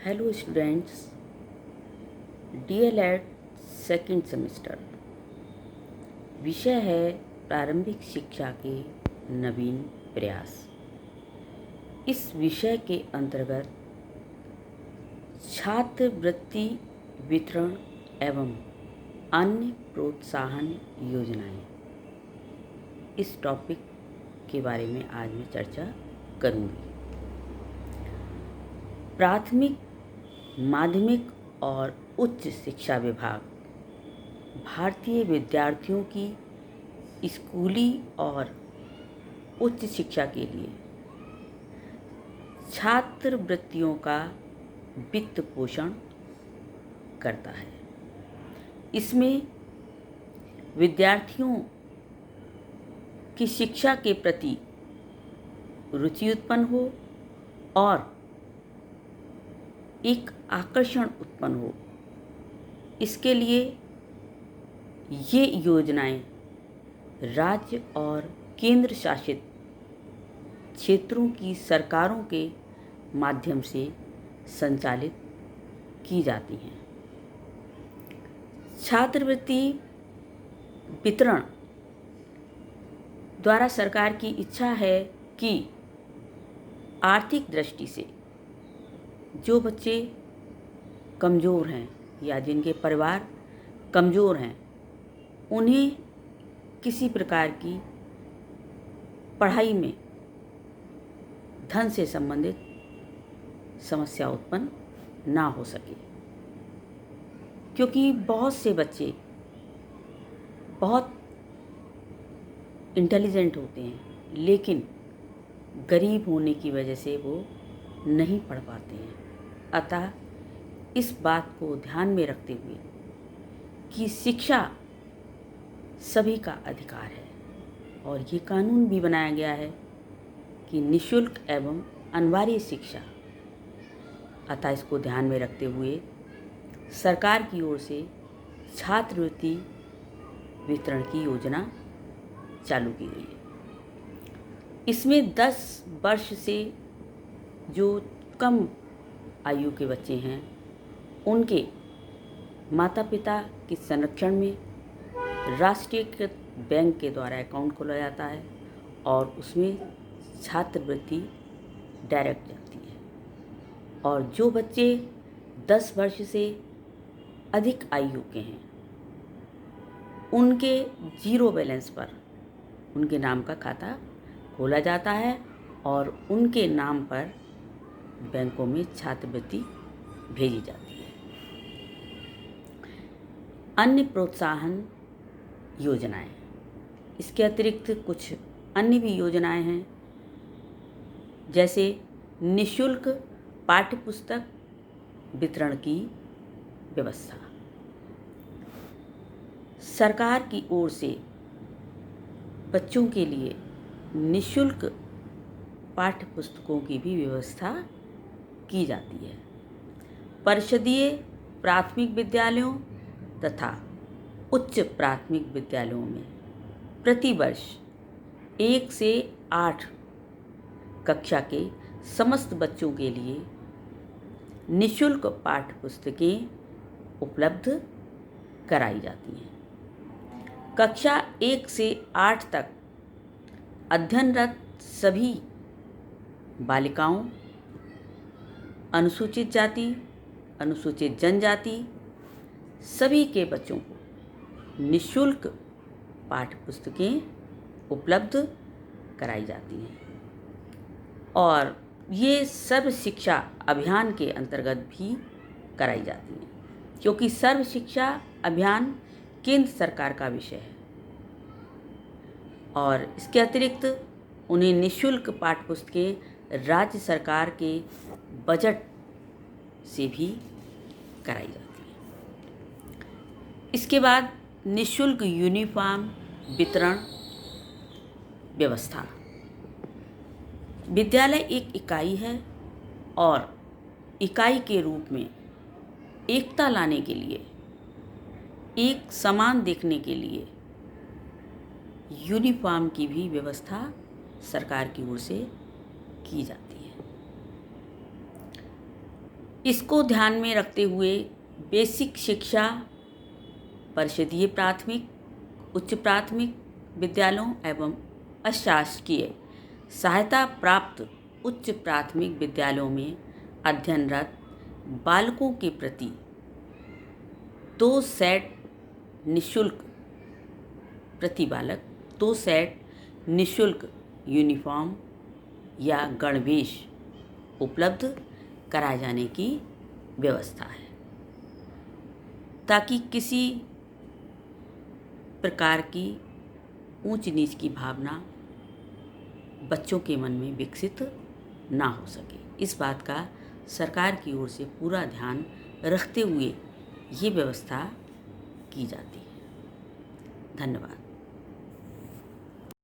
Hello students, DElEd second semester. विषय है प्रारंभिक शिक्षा के नवीन प्रयास। इस विषय के अंतर्गत छात्रवृत्ति वितरण एवं अन्य प्रोत्साहन योजनाएं, इस टॉपिक के बारे में आज मैं चर्चा करूंगी। प्राथमिक, माध्यमिक और उच्च शिक्षा विभाग भारतीय विद्यार्थियों की स्कूली और उच्च शिक्षा के लिए छात्रवृत्तियों का वित्त पोषण करता है। इसमें विद्यार्थियों की शिक्षा के प्रति रुचि उत्पन्न हो और एक आकर्षण उत्पन्न हो, इसके लिए ये योजनाएं राज्य और केंद्र शासित क्षेत्रों की सरकारों के माध्यम से संचालित की जाती हैं। छात्रवृत्ति वितरण द्वारा सरकार की इच्छा है कि आर्थिक दृष्टि से जो बच्चे कमज़ोर हैं या जिनके परिवार कमज़ोर हैं, उन्हें किसी प्रकार की पढ़ाई में धन से संबंधित समस्या उत्पन्न ना हो सके, क्योंकि बहुत से बच्चे बहुत इंटेलिजेंट होते हैं, लेकिन गरीब होने की वजह से वो नहीं पढ़ पाते हैं। अतः इस बात को ध्यान में रखते हुए कि शिक्षा सभी का अधिकार है और ये कानून भी बनाया गया है कि निःशुल्क एवं अनिवार्य शिक्षा, अतः इसको ध्यान में रखते हुए सरकार की ओर से छात्रवृत्ति वितरण की योजना चालू की गई है। इसमें 10 वर्ष से जो कम आयु के बच्चे हैं, उनके माता पिता के संरक्षण में राष्ट्रीयकृत बैंक के द्वारा अकाउंट खोला जाता है और उसमें छात्रवृत्ति डायरेक्ट जाती है। और जो बच्चे 10 वर्ष से अधिक आयु के हैं, उनके जीरो बैलेंस पर उनके नाम का खाता खोला जाता है और उनके नाम पर बैंकों में छात्रवृत्ति भेजी जाती है। अन्य प्रोत्साहन योजनाएं, इसके अतिरिक्त कुछ अन्य भी योजनाएं हैं, जैसे निःशुल्क पाठ्यपुस्तक वितरण की व्यवस्था। सरकार की ओर से बच्चों के लिए निःशुल्क पाठ्यपुस्तकों की भी व्यवस्था की जाती है। परिषदीय प्राथमिक विद्यालयों तथा उच्च प्राथमिक विद्यालयों में प्रतिवर्ष 1 से 8 कक्षा के समस्त बच्चों के लिए निःशुल्क पाठ्यपुस्तकें उपलब्ध कराई जाती हैं। कक्षा 1 से 8 तक अध्ययनरत सभी बालिकाओं, अनुसूचित जाति, अनुसूचित जनजाति, सभी के बच्चों को निःशुल्क पाठ्यपुस्तकें उपलब्ध कराई जाती हैं और ये सर्व शिक्षा अभियान के अंतर्गत भी कराई जाती हैं, क्योंकि सर्व शिक्षा अभियान केंद्र सरकार का विषय है और इसके अतिरिक्त उन्हें निःशुल्क पाठ्यपुस्तकें राज्य सरकार के बजट से भी कराई जाती है। इसके बाद निःशुल्क यूनिफॉर्म वितरण व्यवस्था। विद्यालय एक इकाई है और इकाई के रूप में एकता लाने के लिए, एक समान देखने के लिए यूनिफॉर्म की भी व्यवस्था सरकार की ओर से की जाती है। इसको ध्यान में रखते हुए बेसिक शिक्षा परिषदीय प्राथमिक, उच्च प्राथमिक विद्यालयों एवं अशासकीय सहायता प्राप्त उच्च प्राथमिक विद्यालयों में अध्ययनरत बालकों के प्रति 2 सेट निःशुल्क प्रति बालक 2 सेट निःशुल्क यूनिफॉर्म या गणवेश उपलब्ध कराए जाने की व्यवस्था है, ताकि किसी प्रकार की ऊंच नीच की भावना बच्चों के मन में विकसित ना हो सके। इस बात का सरकार की ओर से पूरा ध्यान रखते हुए ये व्यवस्था की जाती है। धन्यवाद।